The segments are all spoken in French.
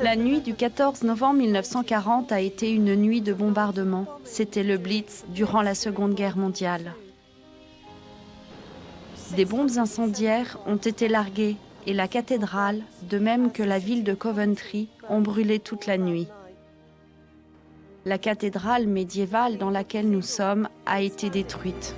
La nuit du 14 novembre 1940 a été une nuit de bombardement. C'était le Blitz durant la Seconde Guerre mondiale. Des bombes incendiaires ont été larguées et la cathédrale, de même que la ville de Coventry, ont brûlé toute la nuit. La cathédrale médiévale dans laquelle nous sommes a été détruite.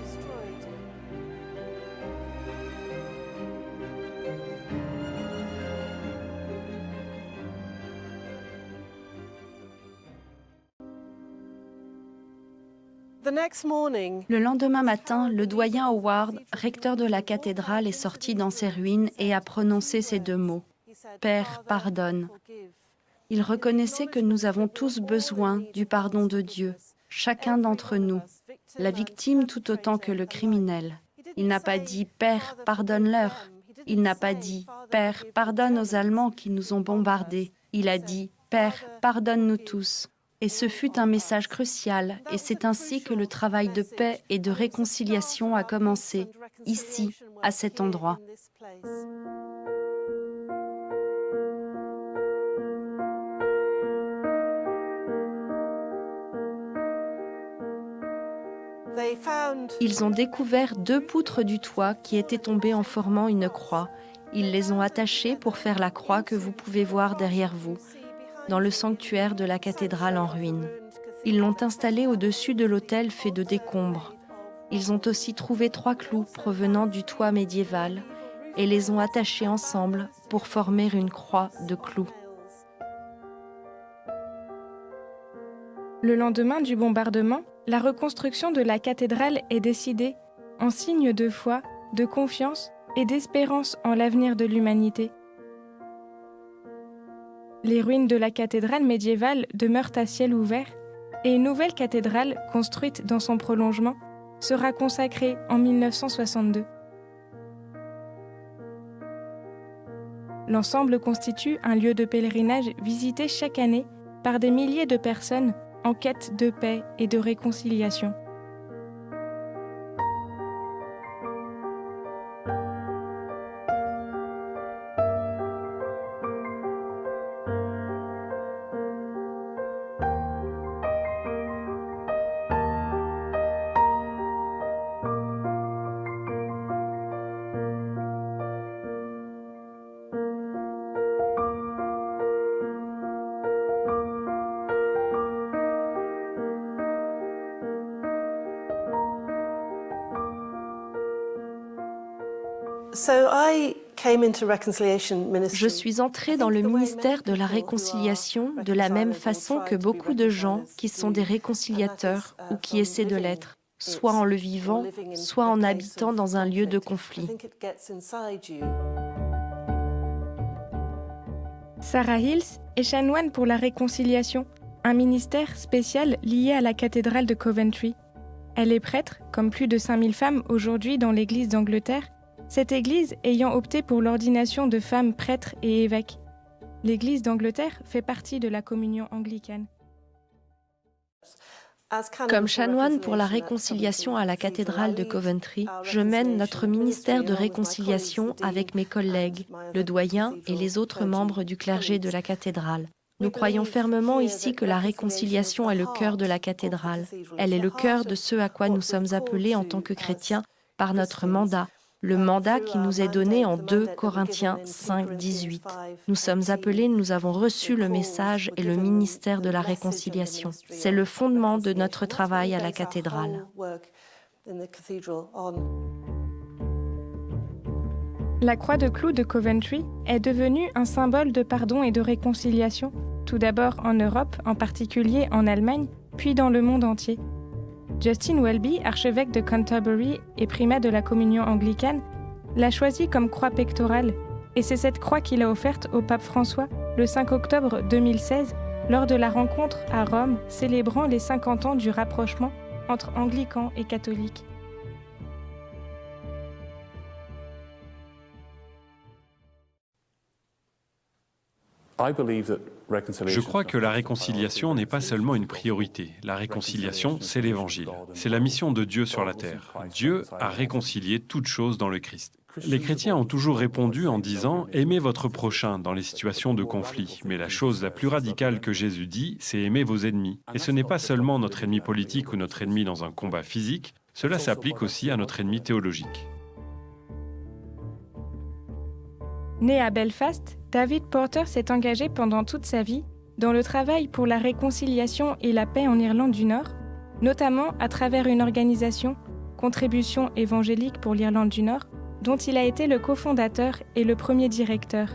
Le lendemain matin, le doyen Howard, recteur de la cathédrale, est sorti dans ses ruines et a prononcé ces deux mots. « Père, pardonne ». Il reconnaissait que nous avons tous besoin du pardon de Dieu, chacun d'entre nous, la victime tout autant que le criminel. Il n'a pas dit « Père, pardonne-leur ». Il n'a pas dit « Père, pardonne aux Allemands qui nous ont bombardés ». Il a dit « Père, pardonne-nous tous ». Et ce fut un message crucial, et c'est ainsi que le travail de paix et de réconciliation a commencé, ici, à cet endroit. Ils ont découvert 2 poutres du toit qui étaient tombées en formant une croix. Ils les ont attachées pour faire la croix que vous pouvez voir derrière vous, dans le sanctuaire de la cathédrale en ruine. Ils l'ont installée au-dessus de l'autel fait de décombres. Ils ont aussi trouvé 3 clous provenant du toit médiéval et les ont attachés ensemble pour former une croix de clous. Le lendemain du bombardement, la reconstruction de la cathédrale est décidée en signe de foi, de confiance et d'espérance en l'avenir de l'humanité. Les ruines de la cathédrale médiévale demeurent à ciel ouvert et une nouvelle cathédrale, construite dans son prolongement, sera consacrée en 1962. L'ensemble constitue un lieu de pèlerinage visité chaque année par des milliers de personnes en quête de paix et de réconciliation. Je suis entrée dans le ministère de la réconciliation de la même façon que beaucoup de gens qui sont des réconciliateurs ou qui essaient de l'être, soit en le vivant, soit en habitant dans un lieu de conflit. Sarah Hills est chanoine pour la réconciliation, un ministère spécial lié à la cathédrale de Coventry. Elle est prêtre, comme plus de 5000 femmes aujourd'hui dans l'Église d'Angleterre, cette Église ayant opté pour l'ordination de femmes prêtres et évêques. L'Église d'Angleterre fait partie de la communion anglicane. Comme chanoine pour la réconciliation à la cathédrale de Coventry, je mène notre ministère de réconciliation avec mes collègues, le doyen et les autres membres du clergé de la cathédrale. Nous croyons fermement ici que la réconciliation est le cœur de la cathédrale. Elle est le cœur de ce à quoi nous sommes appelés en tant que chrétiens par notre mandat, le mandat qui nous est donné en 2 Corinthiens 5, 18. Nous sommes appelés, nous avons reçu le message et le ministère de la réconciliation. C'est le fondement de notre travail à la cathédrale. La croix de clous de Coventry est devenue un symbole de pardon et de réconciliation, tout d'abord en Europe, en particulier en Allemagne, puis dans le monde entier. Justin Welby, archevêque de Canterbury et primat de la communion anglicane, l'a choisie comme croix pectorale, et c'est cette croix qu'il a offerte au pape François le 5 octobre 2016 lors de la rencontre à Rome célébrant les 50 ans du rapprochement entre anglicans et catholiques. Je crois que la réconciliation n'est pas seulement une priorité. La réconciliation, c'est l'Évangile. C'est la mission de Dieu sur la terre. Dieu a réconcilié toutes choses dans le Christ. Les chrétiens ont toujours répondu en disant « Aimez votre prochain » dans les situations de conflit. Mais la chose la plus radicale que Jésus dit, c'est « Aimez vos ennemis ». Et ce n'est pas seulement notre ennemi politique ou notre ennemi dans un combat physique, cela s'applique aussi à notre ennemi théologique. Né à Belfast, David Porter s'est engagé pendant toute sa vie dans le travail pour la réconciliation et la paix en Irlande du Nord, notamment à travers une organisation, Contribution évangélique pour l'Irlande du Nord, dont il a été le cofondateur et le premier directeur.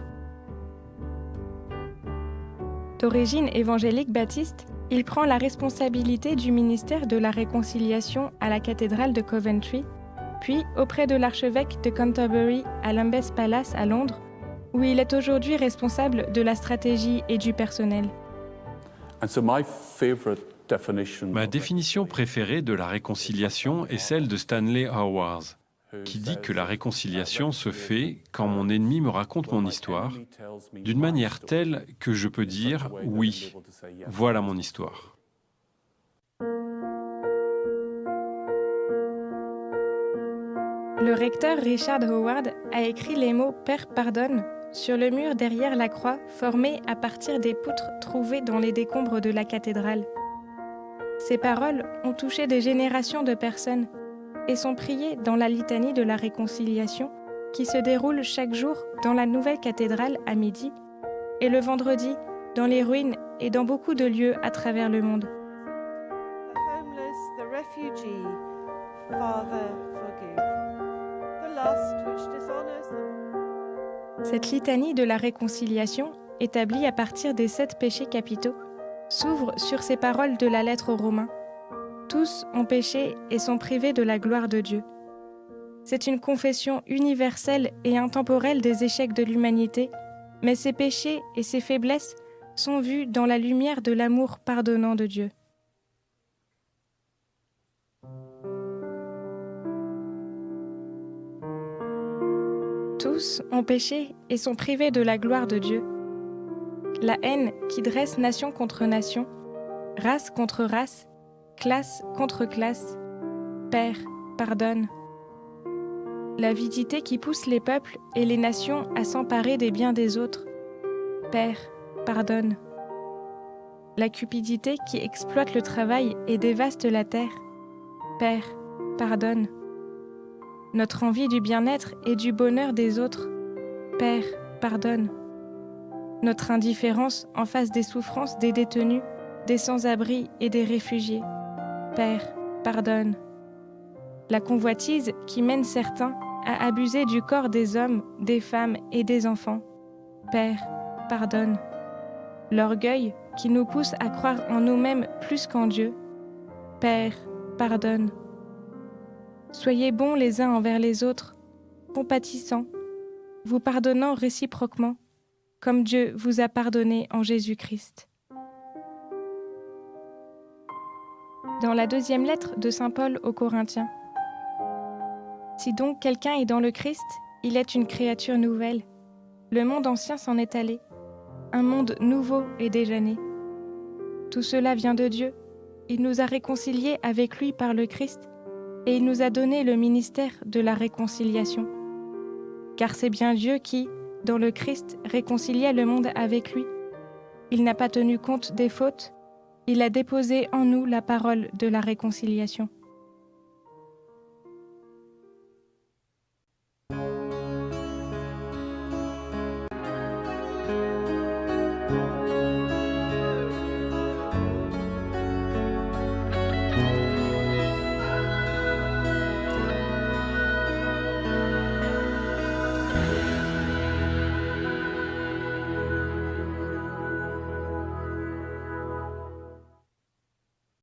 D'origine évangélique baptiste, il prend la responsabilité du ministère de la réconciliation à la cathédrale de Coventry, puis auprès de l'archevêque de Canterbury à Lambeth Palace à Londres, où il est aujourd'hui responsable de la stratégie et du personnel. Ma définition préférée de la réconciliation est celle de Stanley Hauerwas, qui dit que la réconciliation se fait quand mon ennemi me raconte mon histoire, d'une manière telle que je peux dire « oui, voilà mon histoire ». Le recteur Richard Howard a écrit les mots « Père pardonne » sur le mur derrière la croix formée à partir des poutres trouvées dans les décombres de la cathédrale. Ces paroles ont touché des générations de personnes et sont priées dans la litanie de la réconciliation qui se déroule chaque jour dans la nouvelle cathédrale à midi et le vendredi dans les ruines et dans beaucoup de lieux à travers le monde. The homeless, the refugee, Father, forgive. The lust which dishonors them. Cette litanie de la réconciliation, établie à partir des 7 péchés capitaux, s'ouvre sur ces paroles de la lettre aux Romains. Tous ont péché et sont privés de la gloire de Dieu. C'est une confession universelle et intemporelle des échecs de l'humanité, mais ces péchés et ces faiblesses sont vus dans la lumière de l'amour pardonnant de Dieu. Tous ont péché et sont privés de la gloire de Dieu. La haine qui dresse nation contre nation, race contre race, classe contre classe, Père, pardonne. L'avidité qui pousse les peuples et les nations à s'emparer des biens des autres, Père, pardonne. La cupidité qui exploite le travail et dévaste la terre, Père, pardonne. Notre envie du bien-être et du bonheur des autres, Père, pardonne. Notre indifférence en face des souffrances des détenus, des sans-abri et des réfugiés, Père, pardonne. La convoitise qui mène certains à abuser du corps des hommes, des femmes et des enfants, Père, pardonne. L'orgueil qui nous pousse à croire en nous-mêmes plus qu'en Dieu, Père, pardonne. Soyez bons les uns envers les autres, compatissants, vous pardonnant réciproquement, comme Dieu vous a pardonné en Jésus-Christ. Dans la 2e lettre de saint Paul aux Corinthiens. Si donc quelqu'un est dans le Christ, il est une créature nouvelle. Le monde ancien s'en est allé. Un monde nouveau est déjà né. Tout cela vient de Dieu. Il nous a réconciliés avec lui par le Christ et il nous a donné le ministère de la réconciliation. Car c'est bien Dieu qui, dans le Christ, réconciliait le monde avec lui. Il n'a pas tenu compte des fautes. Il a déposé en nous la parole de la réconciliation.